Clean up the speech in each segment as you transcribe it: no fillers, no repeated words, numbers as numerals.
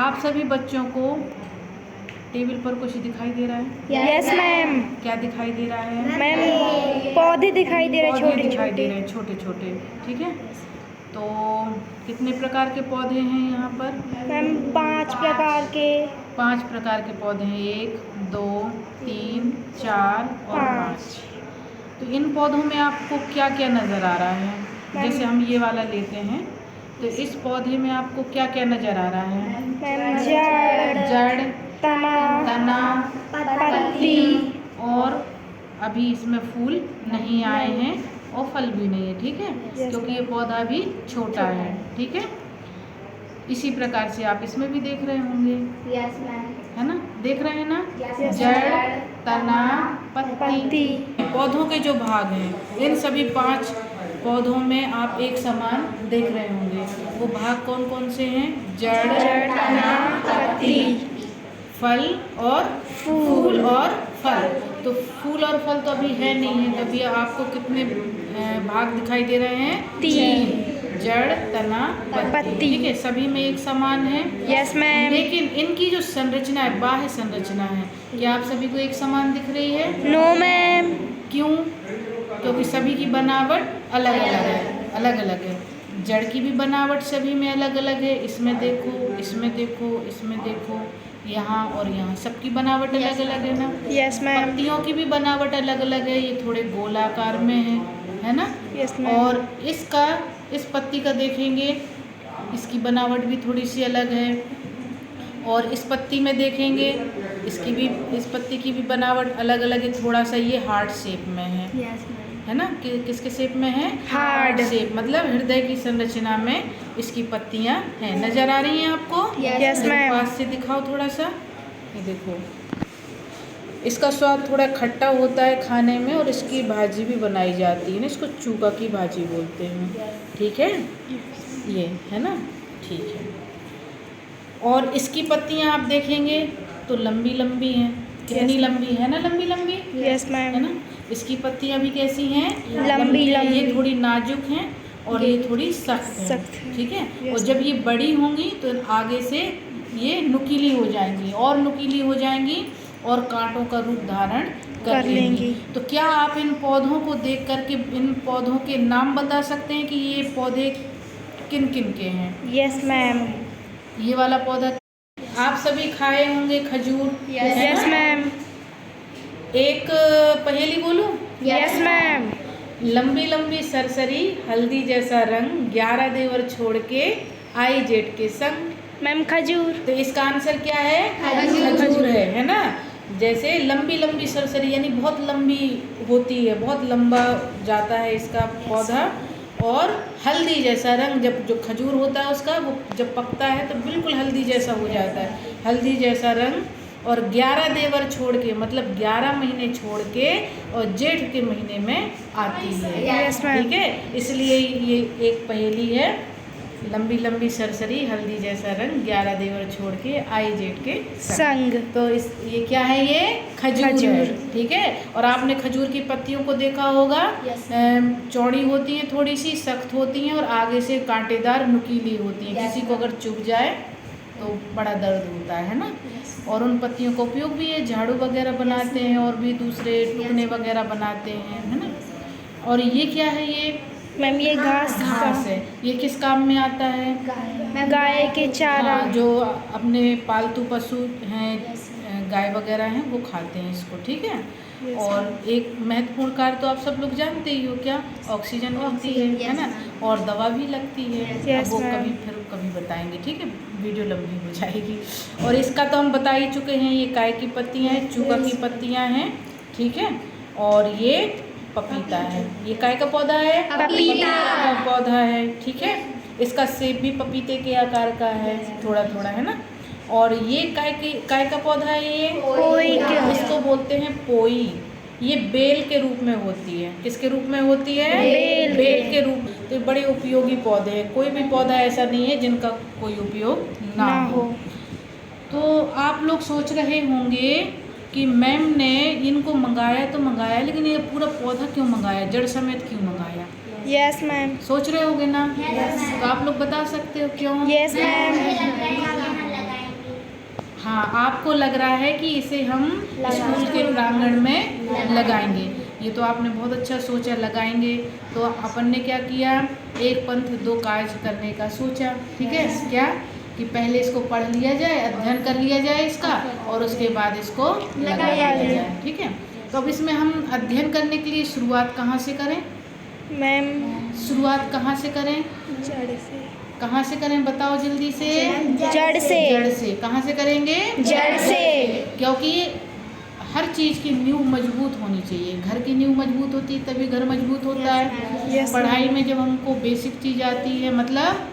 आप सभी बच्चों को टेबल पर कुछ दिखाई दे रहा है? Yes ma'am. क्या दिखाई दे रहा है? मैम पौधे दिखाई दे रहे हैं, पौधे छोटे दिखाई दे छोटे। रहे हैं, छोटे छोटे। ठीक है, तो कितने प्रकार के पौधे हैं यहाँ पर? मैम 5 प्रकार के। 5 प्रकार के पौधे हैं। 1 2 3 4 और 5। तो इन पौधों में आपको क्या क्या नज़र आ रहा है? जैसे हम ये वाला लेते हैं, तो इस पौधे में आपको क्या क्या नज़र आ रहा है? मैम जड़, तना, पत्ती और अभी इसमें फूल नहीं आए हैं और फल भी नहीं है। ठीक है, क्योंकि ये पौधा भी छोटा है। ठीक है, इसी प्रकार से आप इसमें भी देख रहे होंगे। Yes ma'am. है ना, देख रहे हैं ना? Yes, जड़, तना, पत्ती। पौधों के जो भाग हैं, इन सभी 5 पौधों में आप एक समान देख रहे होंगे। वो भाग कौन कौन से हैं? जड़, तना, पत्ती, फल और फूल और फल। तो फूल और फल तो अभी है नहीं है, तभी आपको कितने भाग दिखाई दे रहे हैं? 3। जड़, तना, पत्ती। ठीक है, सभी में एक समान है। Yes ma'am. लेकिन इनकी जो संरचना है, बाह्य संरचना है, क्या आप सभी को एक समान दिख रही है? No ma'am. क्यों? क्योंकि सभी की बनावट अलग अलग है, अलग अलग है। जड़ की भी बनावट सभी में अलग अलग है। इसमें देखो, इसमें देखो, इसमें देखो, यहाँ और यहाँ, सबकी बनावट अलग अलग है ना? Yes ma'am. पत्तियों की भी बनावट अलग अलग है। ये थोड़े गोलाकार में है ना? Yes ma'am. और इस पत्ती का देखेंगे, इसकी बनावट भी थोड़ी सी अलग है। और इस पत्ती में देखेंगे, इस पत्ती की भी बनावट अलग अलग है। थोड़ा सा ये हार्ट शेप में है। Yes ma'am. है ना? किसके शेप में है? हार्ट शेप, मतलब हृदय की संरचना में इसकी पत्तियां हैं। नजर आ रही हैं आपको? Yes ma'am. पास से दिखाओ थोड़ा सा। ये देखो, इसका स्वाद थोड़ा खट्टा होता है खाने में, और इसकी भाजी भी बनाई जाती है ना, इसको चूका की भाजी बोलते हैं। ठीक है, ये है ना? ठीक है। और इसकी पत्तियां आप देखेंगे तो लंबी लंबी हैं। कितनी लंबी है ना? लंबी लंबी। Yes ma'am. है ना? इसकी पत्तियां भी कैसी हैं? लंबी लंबी। ये थोड़ी नाजुक हैं और ये थोड़ी सख्त हैं। ठीक है, और जब ये बड़ी होंगी तो आगे से ये नुकीली हो जाएंगी, और नुकीली हो जाएंगी, और कांटों का रूप धारण कर लेंगी। तो क्या आप इन पौधों को देख करके इन पौधों के नाम बता सकते हैं कि ये पौधे किन किन के हैं? Yes ma'am. ये वाला पौधा आप सभी खाए होंगे, खजूर। Yes ma'am. एक पहेली बोलूं? Yes ma'am. लंबी लंबी सरसरी, हल्दी जैसा रंग, 11 देवर छोड़ के आई जेठ के संग। मैम खजूर। तो इसका आंसर क्या है? खजूर है ना? जैसे लंबी लंबी सरसरी यानी बहुत लंबी होती है, बहुत लंबा जाता है इसका पौधा। और हल्दी जैसा रंग, जब जो खजूर होता है उसका, वो जब पकता है तो बिल्कुल हल्दी जैसा हो जाता है, हल्दी जैसा रंग। और 11 देवर छोड़ के, मतलब 11 महीने छोड़ के, और जेठ के महीने में आती है। Yes ma'am. ठीक है, इसलिए ये एक पहेली है। लंबी लंबी सरसरी, हल्दी जैसा रंग, 11 देवर छोड़ के आई जेठ के संग। तो ये क्या है? ये खजूर है। ठीक है, और आपने खजूर की पत्तियों को देखा होगा, चौड़ी होती हैं, थोड़ी सी सख्त होती हैं, और आगे से कांटेदार नुकीली होती हैं। किसी को अगर चुभ जाए तो बड़ा दर्द होता है ना? और उन पत्तियों का उपयोग भी ये झाड़ू वगैरह बनाते हैं, और भी दूसरे टुकने वगैरह बनाते हैं, है ना? और ये क्या है? ये मैम ये घास है। ये किस काम में आता है? गाय के चारा। जो अपने पालतू पशु हैं, गाय वगैरह हैं, वो खाते हैं इसको। ठीक है, और एक महत्वपूर्ण कार्य तो आप सब लोग जानते ही हो, क्या? ऑक्सीजन मिलती है ना? और दवा भी लगती है। वो कभी बताएंगे। ठीक है, वीडियो लंबी हो जाएगी। और इसका तो हम बता ही चुके हैं, ये काय की पत्तियां हैं, चूका की पत्तियां हैं। ठीक है, और ये पपीता है। ये काय का पौधा है? पपीता का पौधा है। ठीक है, इसका सेब भी पपीते के आकार का है, थोड़ा थोड़ा, है ना? और ये काय का पौधा है? ये पोई। इसको बोलते हैं पोई। ये बेल के रूप में होती है। किसके रूप में होती है? बेल के रूप। तो बड़े उपयोगी पौधे हैं। कोई भी पौधा ऐसा नहीं है जिनका कोई उपयोग ना हो। तो आप लोग सोच रहे होंगे कि मैम ने इनको मंगाया तो मंगाया, लेकिन ये पूरा पौधा क्यों मंगाया, जड़ समेत क्यों मंगाया? Yes ma'am. सोच रहे होगे ना? तो आप लोग बता सकते हो क्यों? Yes ma'am. हाँ, आपको लग रहा है कि इसे हम स्कूल के प्रांगण में लगाएंगे। ये तो आपने बहुत अच्छा सोचा, लगाएंगे। तो अपन ने क्या किया, एक पंथ दो काज करने का सोचा, ठीक है। क्या कि पहले इसको पढ़ लिया जाए, अध्ययन कर लिया जाए इसका, और उसके बाद इसको लगाया जाए, ठीक है। तो अब इसमें हम अध्ययन करने के लिए शुरुआत कहाँ से करें मैम? शुरुआत कहाँ से करें? जड़ से। कहाँ से करें बताओ जल्दी से? जड़ से। जड़ से। कहाँ से करेंगे? जड़ से। क्योंकि हर चीज़ की नींव मजबूत होनी चाहिए। घर की नींव मजबूत होती है तभी घर मजबूत होता है। Yes, पढ़ाई में जब हमको बेसिक चीज़ आती है, मतलब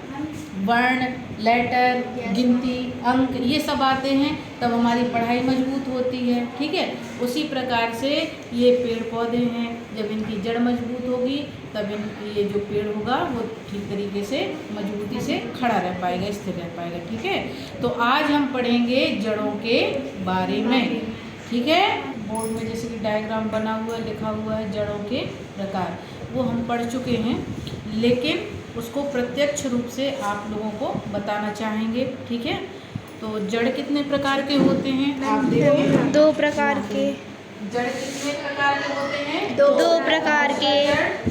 वर्ण, लेटर, गिनती, अंक, ये सब आते हैं, तब हमारी पढ़ाई मजबूत होती है, ठीक है। उसी प्रकार से ये पेड़ पौधे हैं, जब इनकी जड़ मजबूत होगी तब ये जो पेड़ होगा वो ठीक तरीके से मजबूती से खड़ा रह पाएगा, स्थिर रह पाएगा, ठीक है। तो आज हम पढ़ेंगे जड़ों के बारे में, ठीक है। बोर्ड में जैसे कि डायग्राम बना हुआ है, लिखा हुआ है जड़ों के प्रकार, वो हम पढ़ चुके हैं, लेकिन उसको प्रत्यक्ष रूप से आप लोगों को बताना चाहेंगे, ठीक है। तो जड़ कितने प्रकार के होते हैं आप देखिए? 2 प्रकार के। जड़ कितने प्रकार के होते हैं? 2 प्रकार के।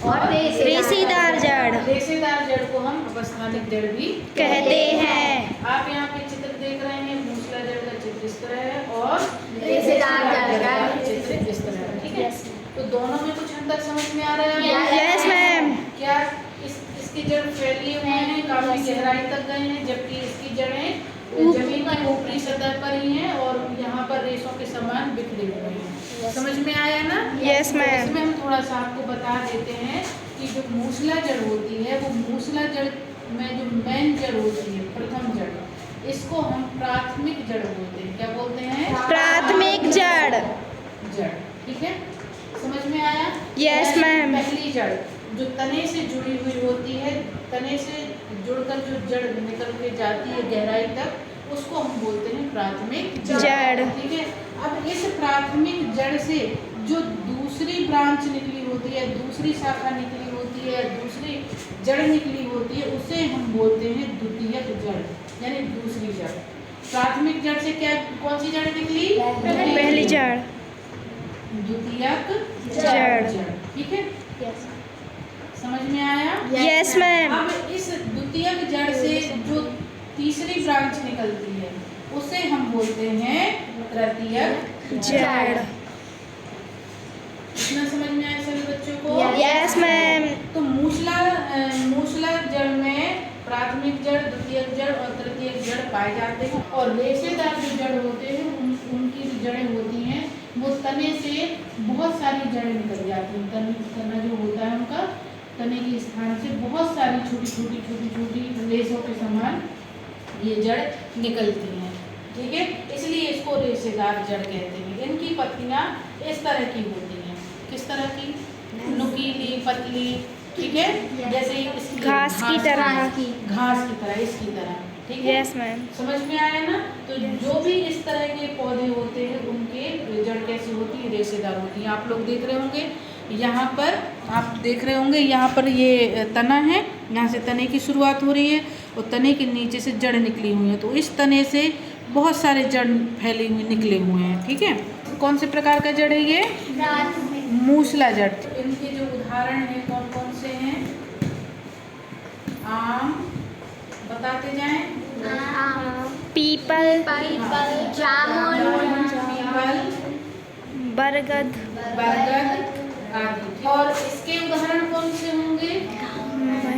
और रेशेदार जड़। रेशेदार जड़ को हम अवस्थानिक जड़ भी कहते हैं। आप यहाँ पे चित्र देख रहे हैं, मूसला जड़ का चित्र इस तरह है और रेशेदार जड़ का चित्र इस तरह है, ठीक है। तो दोनों में कुछ अंतर समझ में आ रहा है? Yes ma'am. क्या इसकी जड़ फैली हुई है, काफी गहराई तक गए हैं, जबकि इसकी जड़ें जमीन की ऊपरी सतह पर ही हैं और यहाँ पर रेशों के समान बिखरे हुए हैं। समझ में आया ना? Yes ma'am. इसमें हम थोड़ा सा आपको बता देते हैं कि जो मूसला जड़ होती है, वो मूसला जड़ में जो मेन जड़ होती है, प्रथम जड़, इसको हम प्राथमिक जड़ बोलते हैं। क्या बोलते हैं? प्राथमिक जड़। जड़, ठीक है। समझ में आया? Yes ma'am. पहली जड़ जो तने से जुड़ी हुई होती है, तने से जुड़कर जो जड़ निकल के जाती है गहराई तक, उसको हम बोलते हैं प्राथमिक जड़, ठीक है। अब इस प्राथमिक जड़ से जो दूसरी ब्रांच निकली होती है, दूसरी शाखा निकली होती है, दूसरी जड़ निकली होती है, उसे हम बोलते हैं द्वितीयक जड़, यानी दूसरी जड़। प्राथमिक जड़ से क्या, कौन सी जड़ निकली? पहली जड़। द्वितीयक जड़, ठीक है। समझ में आया? Yes ma'am. अब इस द्वितीयक जड़ से जो तीसरी ब्रांच निकलती है, उसे हम बोलते हैं तृतीयक जड़। इतना समझ में आया सभी बच्चों को? Yes ma'am. तो मूसला जड़ में प्राथमिक जड़, द्वितीयक जड़ और तृतीयक जड़ पाए जाते हैं। और रेशेदार जो जड़ होते हैं, उनकी जो जड़ें होती हैं, वो तने से बहुत सारी जड़ें निकल जाती हैं। तना जो होता है उनका, तने के स्थान से बहुत सारी छोटी रेशों के समान ये जड़ निकलती हैं, ठीक है। इसलिए इसको रेशेदार जड़ कहते हैं। इनकी पत्तियां इस तरह की होती हैं। किस तरह की? नुकीली, पतली, ठीक है, जैसे इसकी घास की तरह। घास की तरह, इसकी तरह, ठीक है। Yes ma'am. समझ में आया ना? तो जो भी इस तरह के पौधे होते हैं, उनके जड़ कैसी होती है? रेशेदार होती है। आप लोग देख रहे होंगे, यहाँ पर आप देख रहे होंगे, यहाँ पर ये तना है, यहाँ से तने की शुरुआत हो रही है और तने के नीचे से जड़ निकली हुई है। तो इस तने से बहुत सारे जड़ फैले हुए निकले हुए हैं, ठीक है। कौन से प्रकार का जड़ है ये? मूसला जड़। इनके जो उदाहरण हैं कौन कौन से हैं? आम, बताते जाएं। पीपल, जामुन, पीपल, बरगद, बरगद आदि। और इसके उदाहरण कौन से होंगे?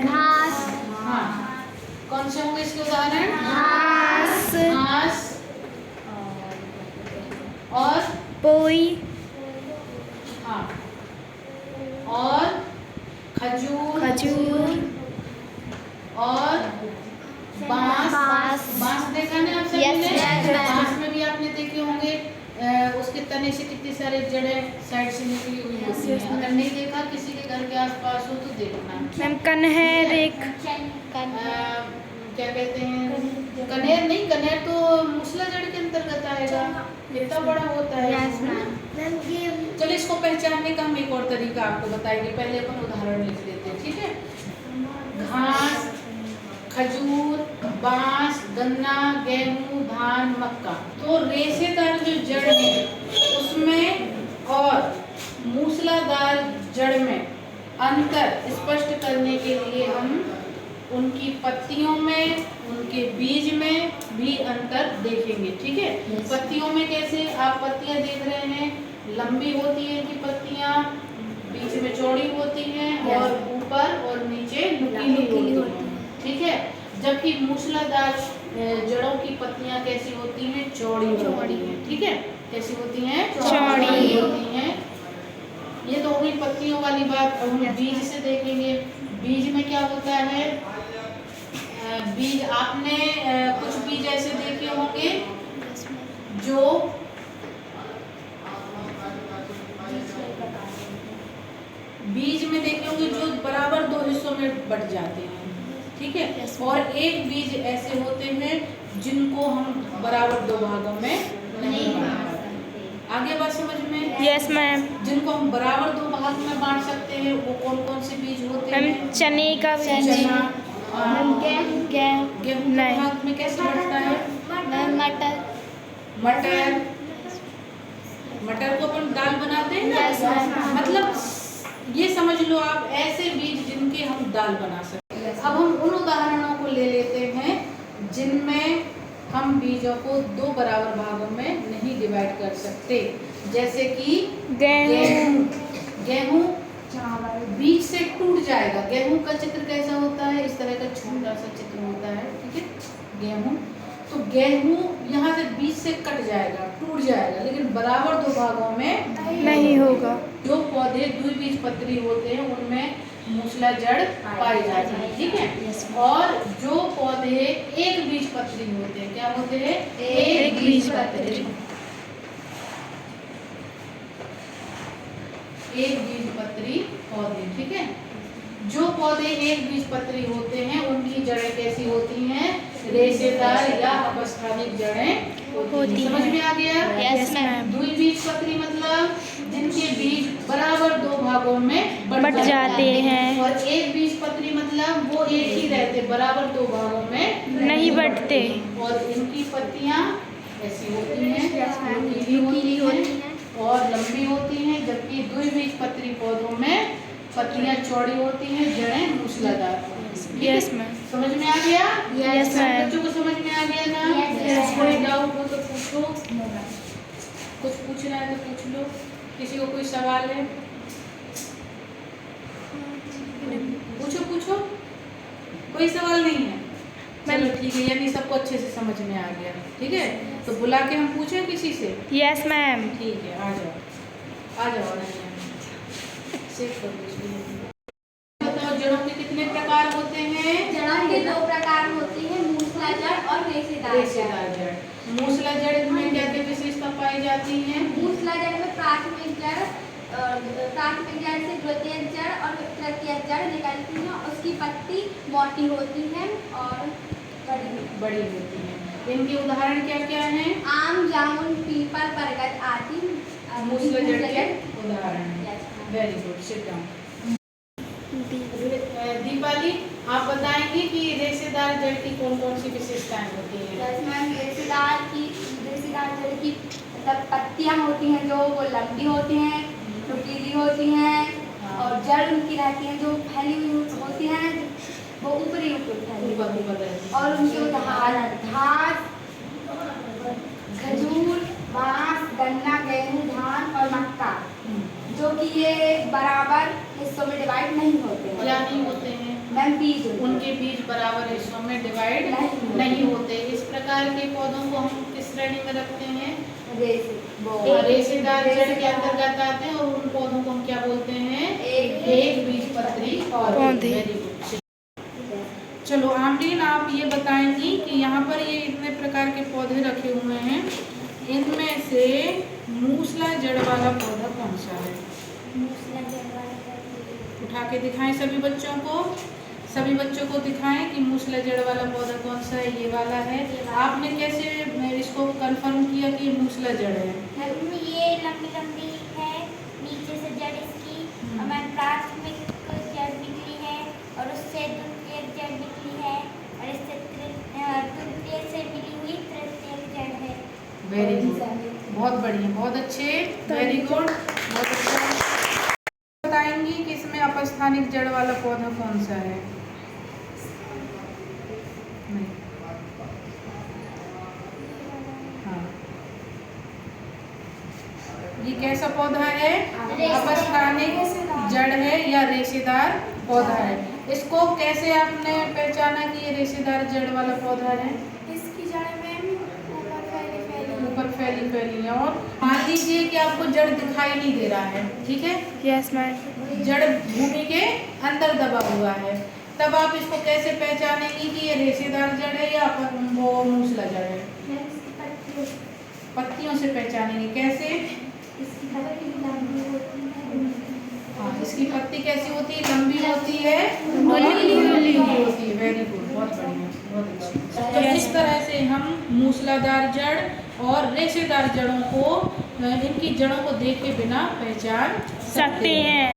घास, हाँ, कौन से होंगे इसके उदाहरण? घास, घास और पोई, हाँ, और खजूर और बांस। बांस देखा ना आप सभी Yes, ने? yes, yes. बांस में भी आपने देखे होंगे, उसके तने से कितनी सारे जड़ें साइड से निकली हुई होती हैं। अगर नहीं देखा, किसी के घर के आसपास हो तो देखना। मैम कन्हेर एक। क्या कहते हैं? कनेर नहीं, कनेर तो मूसला जड़ के अंतर्गत आएगा, इतना बड़ा होता है। Yes, ma'am. चलिए, इसको पहचानने का हम एक और तरीका आपको बताएंगे। पहले अपन उदाहरण लिख लेते हैं, ठीक है। घास, खजूर, बांस, गन्ना, गेहूं, धान, मक्का। तो रेशेदार जो जड़ है उसमें और मूसलाधार जड़ में अंतर स्पष्ट करने के लिए हम उनकी पत्तियों में, उनके बीज में भी अंतर देखेंगे। ठीक है, पत्तियों में कैसे? आप पत्तियां देख रहे हैं, लंबी होती है इनकी पत्तियां, बीच में चौड़ी होती हैं और ऊपर और नीचे नुकीली होती हैं। ठीक है, जबकि मूसलाधार जड़ों की पत्तियां कैसी होती हैं? चौड़ी होती हैं। ठीक है, कैसी होती हैं? चौड़ी होती हैं। ये तो हुई पत्तियों वाली बात। अब हम बीज से देखेंगे। बीज में क्या होता है? बीज आपने कुछ बीज ऐसे देखे होंगे जो बीज में देखे होंगे जो बराबर दो हिस्सों में बट जाते हैं। ठीक है, और एक बीज ऐसे होते हैं जिनको हम बराबर दो भागों में नहीं बांट पाते। आगे बात समझ में? Yes ma'am. जिनको हम बराबर दो भाग में बांट सकते हैं वो कौन कौन से बीज होते हैं? मैम चने का बीज, चना, गेहूं, गेहूं के भाग में कैसे बढ़ता है? मटर, मटर। मटर को अपन दाल बनाते हैं ना। Yes, ma'am. मतलब ये समझ लो आप, ऐसे बीज जिनके हम दाल बना सकते हैं। अब हम उन उदाहरणों को ले लेते हैं जिनमें हम बीजों को दो बराबर भागों में नहीं डिवाइड कर सकते। जैसे कि गेहूं, गेहूं चावल, बीज से टूट जाएगा। गेहूं का चित्र कैसा होता है? इस तरह का छोटा सा चित्र होता है। ठीक है, गेहूं, तो गेहूं यहाँ से बीज से कट जाएगा, टूट जाएगा, लेकिन बराबर दो भागों में नहीं होगा। जो पौधे द्विबीजपत्री होते हैं उनमें मूसला जड़ पाई जाती है। ठीक है, और जो पौधे एक बीजपत्री होते हैं, क्या होते हैं? एक बीजपत्री। एक बीजपत्री पौधे। ठीक है, जो पौधे एक बीजपत्री होते हैं उनकी जड़ें कैसी होती हैं? रेशेदार या अपस्थानिक जड़ें होती हैं। समझ में आ गया? Yes ma'am. द्विबीजपत्री मतलब जिनके बीज बराबर दो भागों में बट जाते हैं। और एक बीजपत्री मतलब वो एक ही रहते, बराबर दो भागों में नहीं बटते। और इनकी पत्तियां ऐसी होती हैं, नुकीली होती हैं और लंबी होती हैं, जबकि द्विबीजपत्री पौधों में पत्तियां चौड़ी होती हैं, जड़ें मूसलाधार होती हैं। Yes ma'am. समझ में आ गया? Yes ma'am. बच्चों को समझ में आ गया ना? Yes, कोई डाउट हो तो पूछो, कुछ पूछना है तो पूछ लो। किसी को कोई सवाल है? पूछो पूछो, कोई सवाल नहीं है? चलो ठीक है, यानी सबको अच्छे से समझ में आ गया। ठीक है, तो बुला के हम पूछें किसी से? Yes ma'am. ठीक है, आ जाओ आ जाओ। चेक कर लीजिए। बताओ जड़ों के कितने प्रकार होते हैं? जड़ों के दो प्रकार होती है, मूसला जड़ और रेशेदार जड़। मूसला जड़ में क्या क्या विशेषता पाई जाती है? मूसला जड़ में प्राथमिक जड़ से द्वितीयक जड़ और तृतीयक जड़ निकलती है। उसकी पत्ती मोटी होती है और बड़ी होती है। इनके उदाहरण क्या क्या हैं? आम, जामुन, पीपल, बरगद आदि मूसला जड़ के उदाहरण हैं। Very good, sit down. Deepali, आप बताएंगे कि रेशेदार जड़ की कौन कौन सी विशेषताएं होती हैं? रेशेदार जड़ की मतलब पत्तियां होती हैं जो वो लंबी होती हैं, नुकीली होती हैं और जड़ उनकी रहती हैं जो फैली हुई होती हैं, वो ऊपरी फैली होती है। और उनके उदाहरण घास, खजूर, बांस, गन्ना, गेहूं, धान और मक्का, जो कि ये बराबर हिस्सों में डिवाइड नहीं होते हैं। क्या नहीं होते हैं? मैम बीज, उनके बीज बराबर हिस्सों में डिवाइड नहीं होते। इस प्रकार के पौधों को हम किस श्रेणी में रखते हैं? रेशेदार जड़ के अंतर्गत आते हैं। और उन पौधों को हम क्या बोलते हैं? एक बीजपत्री पौधे। Very good. चलो आमरीन, आप ये बताएंगी कि यहाँ पर ये इतने प्रकार के पौधे रखे हुए हैं, इनमें से मूसला जड़ वाला पौधा कौन सा है? उठा के दिखाएं सभी बच्चों को। सभी बच्चों को दिखाएं कि मूसला जड़ वाला पौधा कौन सा है। ये वाला है। आपने कैसे इसको कंफर्म किया कि मूसला जड़ है? ये लंबी लंबी है, नीचे से जड़ इसकी हमारे प्राथमिक जड़ निकली है और उससे द्वितीयक जड़ निकली है और इससे तृतीय से मिली हुई तृतीयक वेरी गुड, बहुत बढ़िया, बहुत अच्छे, वेरी गुड, बहुत अच्छा। बताएंगी कि इसमें अपस्थानिक जड़ वाला पौधा कौन सा है? नहीं, हाँ, ये कैसा पौधा है? अपस्थानिक जड़ है या रेशेदार पौधा है। इसको कैसे आपने पहचाना कि ये रेशेदार जड़ वाला पौधा है? इसकी जड़ें मैम ऊपर फैली फैली है। और मान लीजिए कि आपको जड़ दिखाई नहीं दे रहा है, ठीक है, यस मैम। जड़ भूमि के अंदर दबा हुआ है, तब आप इसको कैसे पहचानेंगी कि ये रेशेदार जड़ है या वो मूसला जड़ है? पत्तियों से पहचानेंगे। कैसे? हाँ, इसकी पत्ती कैसी होती है? लंबी होती है, गोली होती है। वेरी गुड, बहुत बढ़िया, बहुत अच्छा। तो इस तरह से हम मूसलाधार जड़ और रेशेदार जड़ों को, इनकी जड़ों को देख के बिना पहचान सकते हैं।